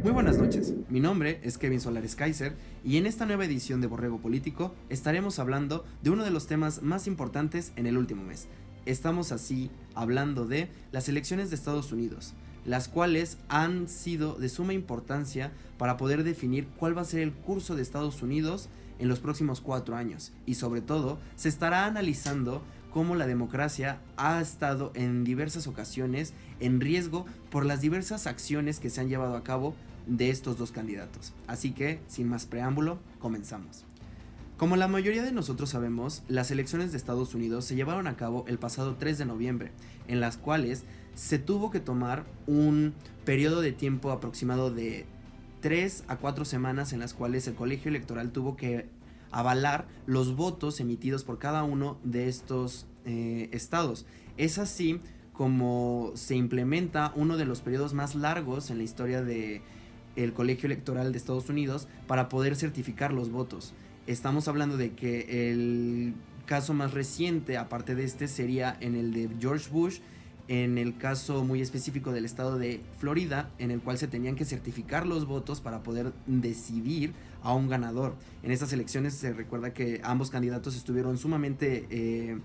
Muy buenas noches, mi nombre es Kevin Solares Kaiser y en esta nueva edición de Borrego Político estaremos hablando de uno de los temas más importantes en el último mes. Estamos así hablando de las elecciones de Estados Unidos, las cuales han sido de suma importancia para poder definir cuál va a ser el curso de Estados Unidos en los próximos 4 años y sobre todo se estará analizando cómo la democracia ha estado en diversas ocasiones en riesgo por las diversas acciones que se han llevado a cabo de estos dos candidatos. Así que, sin más preámbulo, comenzamos. Como la mayoría de nosotros sabemos, las elecciones de Estados Unidos se llevaron a cabo el pasado 3 de noviembre, en las cuales se tuvo que tomar un periodo de tiempo aproximado de 3 a 4 semanas en las cuales el colegio electoral tuvo que avalar los votos emitidos por cada uno de estos estados. Es así como se implementa uno de los periodos más largos en la historia de el colegio electoral de Estados Unidos para poder certificar los votos. Estamos hablando de que el caso más reciente, aparte de este, sería en el de George Bush, en el caso muy específico del estado de Florida, en el cual se tenían que certificar los votos para poder decidir a un ganador. En estas elecciones se recuerda que ambos candidatos estuvieron sumamente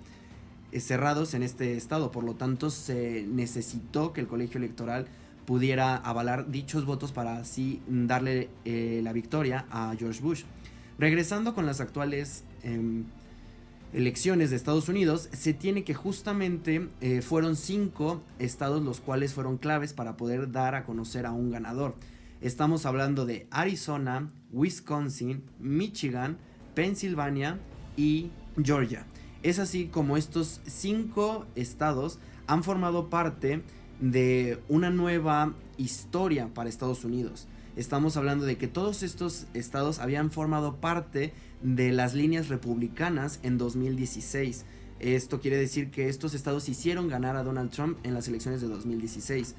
cerrados en este estado, por lo tanto se necesitó que el colegio electoral pudiera avalar dichos votos para así darle la victoria a George Bush. Regresando con las actuales elecciones de Estados Unidos, se tiene que justamente fueron 5 estados los cuales fueron claves para poder dar a conocer a un ganador. Estamos hablando de Arizona, Wisconsin, Michigan, Pensilvania y Georgia. Es así como estos 5 estados han formado parte de una nueva historia para Estados Unidos. Estamos hablando de que todos estos estados habían formado parte de las líneas republicanas en 2016. Esto quiere decir que estos estados hicieron ganar a Donald Trump en las elecciones de 2016.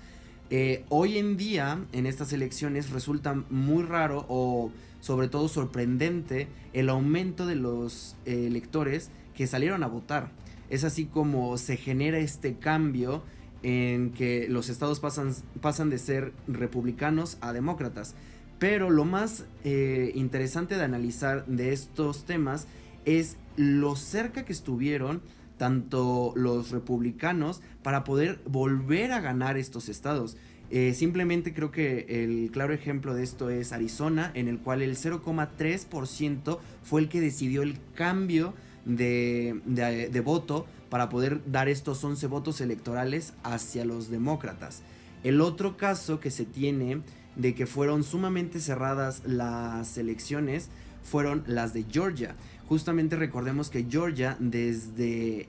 Hoy en día, en estas elecciones, resulta muy raro o sobre todo sorprendente el aumento de los electores que salieron a votar. Es así como se genera este cambio en que los estados pasan de ser republicanos a demócratas. Pero lo más interesante de analizar de estos temas es lo cerca que estuvieron tanto los republicanos para poder volver a ganar estos estados. Simplemente creo que el claro ejemplo de esto es Arizona, en el cual el 0,3% fue el que decidió el cambio de voto para poder dar estos 11 votos electorales hacia los demócratas. El otro caso que se tiene de que fueron sumamente cerradas las elecciones fueron las de Georgia. Justamente recordemos que Georgia desde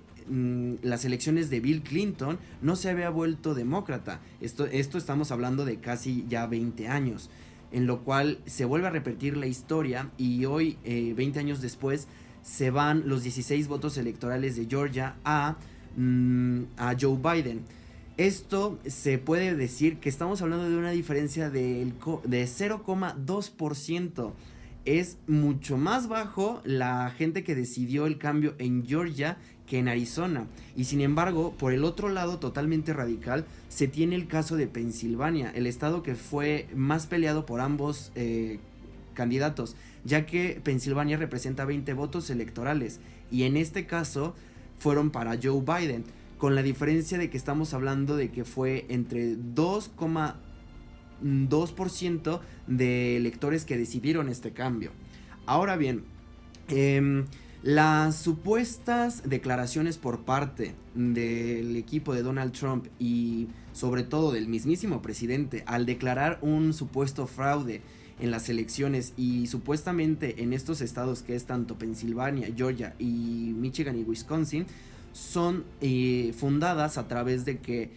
las elecciones de Bill Clinton no se había vuelto demócrata. Esto estamos hablando de casi ya 20 años, en lo cual se vuelve a repetir la historia y hoy, 20 años después, se van los 16 votos electorales de Georgia a Joe Biden. Esto se puede decir que estamos hablando de una diferencia de 0,2%. Es mucho más bajo la gente que decidió el cambio en Georgia que en Arizona. Y sin embargo, por el otro lado, totalmente radical, se tiene el caso de Pensilvania, el estado que fue más peleado por ambos candidatos, ya que Pensilvania representa 20 votos electorales y en este caso fueron para Joe Biden, con la diferencia de que estamos hablando de que fue entre 2,2% de electores que decidieron este cambio. Ahora bien, las supuestas declaraciones por parte del equipo de Donald Trump y sobre todo del mismísimo presidente al declarar un supuesto fraude en las elecciones y supuestamente en estos estados que es tanto Pensilvania, Georgia y Michigan y Wisconsin son fundadas a través de que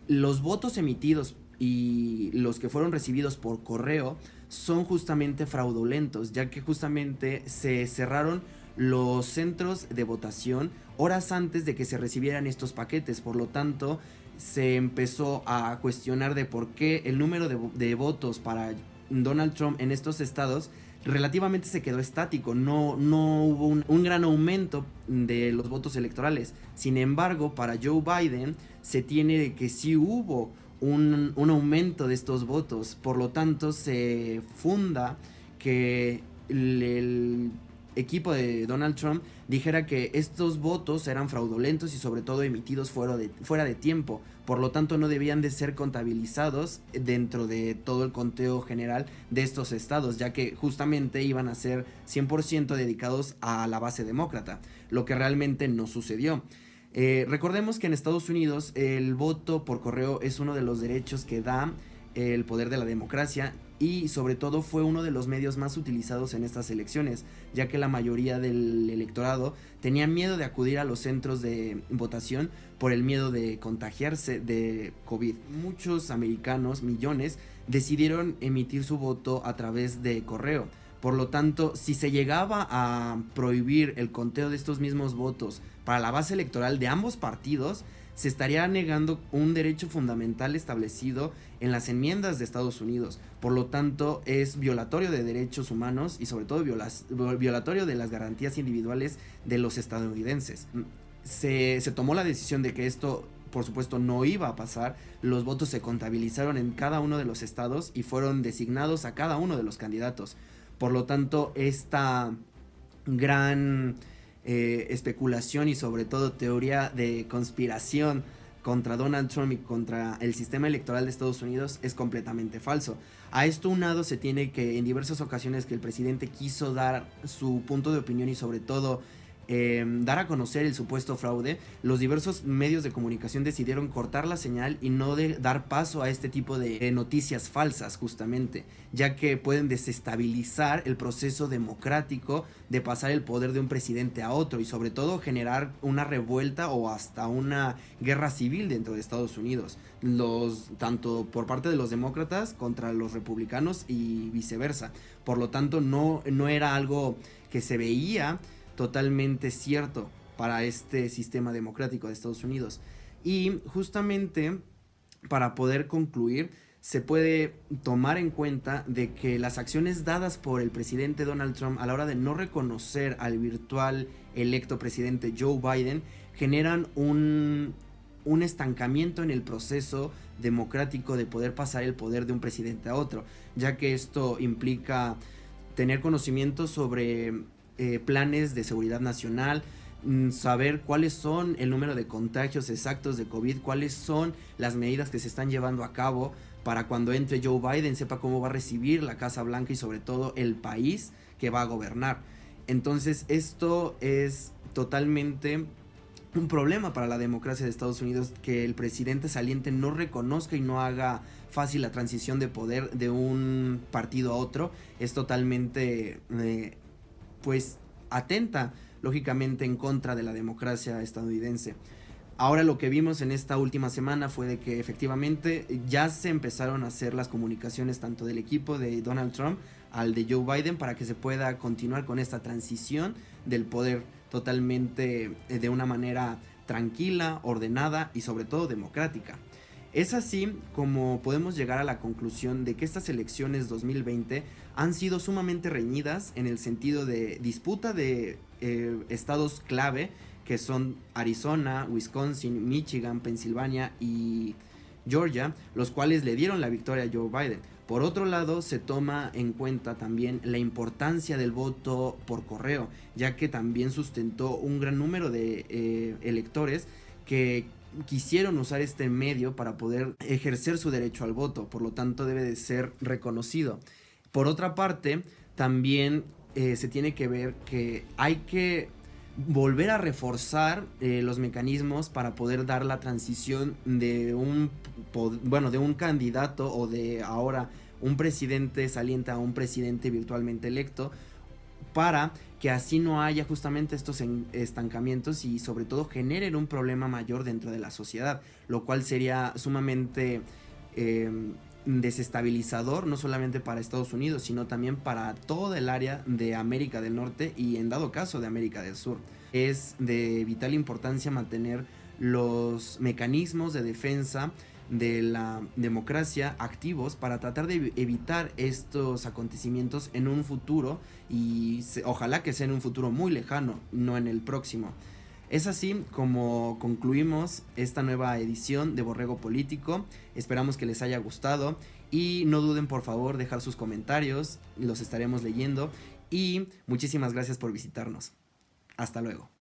los votos emitidos y los que fueron recibidos por correo son justamente fraudulentos, ya que justamente se cerraron los centros de votación horas antes de que se recibieran estos paquetes. Por lo tanto, se empezó a cuestionar de por qué el número de votos para Donald Trump en estos estados relativamente se quedó estático, no hubo un gran aumento de los votos electorales. Sin embargo, para Joe Biden se tiene que sí hubo un aumento de estos votos. Por lo tanto, se funda que el equipo de Donald Trump dijera que estos votos eran fraudulentos y sobre todo emitidos fuera de tiempo. Por lo tanto, no debían de ser contabilizados dentro de todo el conteo general de estos estados, ya que justamente iban a ser 100% dedicados a la base demócrata, lo que realmente no sucedió. Recordemos que en Estados Unidos el voto por correo es uno de los derechos que da el poder de la democracia, y sobre todo fue uno de los medios más utilizados en estas elecciones, ya que la mayoría del electorado tenía miedo de acudir a los centros de votación por el miedo de contagiarse de COVID. Muchos americanos, millones, decidieron emitir su voto a través de correo. Por lo tanto, si se llegaba a prohibir el conteo de estos mismos votos para la base electoral de ambos partidos, se estaría negando un derecho fundamental establecido en las enmiendas de Estados Unidos. Por lo tanto, es violatorio de derechos humanos y sobre todo violatorio de las garantías individuales de los estadounidenses. Se tomó la decisión de que esto, por supuesto, no iba a pasar. Los votos se contabilizaron en cada uno de los estados y fueron designados a cada uno de los candidatos. Por lo tanto, esta gran especulación y sobre todo teoría de conspiración contra Donald Trump y contra el sistema electoral de Estados Unidos es completamente falso. A esto unado se tiene que en diversas ocasiones que el presidente quiso dar su punto de opinión y sobre todo dar a conocer el supuesto fraude, los diversos medios de comunicación decidieron cortar la señal y no dar paso a este tipo de noticias falsas, justamente, ya que pueden desestabilizar el proceso democrático de pasar el poder de un presidente a otro y sobre todo generar una revuelta o hasta una guerra civil dentro de Estados Unidos, tanto por parte de los demócratas contra los republicanos y viceversa. Por lo tanto, no era algo que se veía totalmente cierto para este sistema democrático de Estados Unidos. Y justamente para poder concluir, se puede tomar en cuenta de que las acciones dadas por el presidente Donald Trump a la hora de no reconocer al virtual electo presidente Joe Biden generan un estancamiento en el proceso democrático de poder pasar el poder de un presidente a otro, ya que esto implica tener conocimiento sobre planes de seguridad nacional, saber cuáles son el número de contagios exactos de COVID, cuáles son las medidas que se están llevando a cabo para cuando entre Joe Biden sepa cómo va a recibir la Casa Blanca y sobre todo el país que va a gobernar. Entonces esto es totalmente un problema para la democracia de Estados Unidos, que el presidente saliente no reconozca y no haga fácil la transición de poder de un partido a otro. Es totalmente pues atenta lógicamente en contra de la democracia estadounidense. Ahora lo que vimos en esta última semana fue de que efectivamente ya se empezaron a hacer las comunicaciones tanto del equipo de Donald Trump al de Joe Biden para que se pueda continuar con esta transición del poder totalmente de una manera tranquila, ordenada y sobre todo democrática. Es así como podemos llegar a la conclusión de que estas elecciones 2020 han sido sumamente reñidas en el sentido de disputa de estados clave que son Arizona, Wisconsin, Michigan, Pensilvania y Georgia, los cuales le dieron la victoria a Joe Biden. Por otro lado, se toma en cuenta también la importancia del voto por correo, ya que también sustentó un gran número de electores que quisieron usar este medio para poder ejercer su derecho al voto, por lo tanto debe de ser reconocido. Por otra parte, también se tiene que ver que hay que volver a reforzar los mecanismos para poder dar la transición de un candidato o de ahora un presidente saliente a un presidente virtualmente electo, para que así no haya justamente estos estancamientos y sobre todo generen un problema mayor dentro de la sociedad, lo cual sería sumamente desestabilizador, no solamente para Estados Unidos, sino también para todo el área de América del Norte y en dado caso de América del Sur. Es de vital importancia mantener los mecanismos de defensa de la democracia activos para tratar de evitar estos acontecimientos en un futuro y ojalá que sea en un futuro muy lejano, no en el próximo. Es así como concluimos esta nueva edición de Borrego Político. Esperamos que les haya gustado y no duden por favor dejar sus comentarios, los estaremos leyendo y muchísimas gracias por visitarnos. Hasta luego.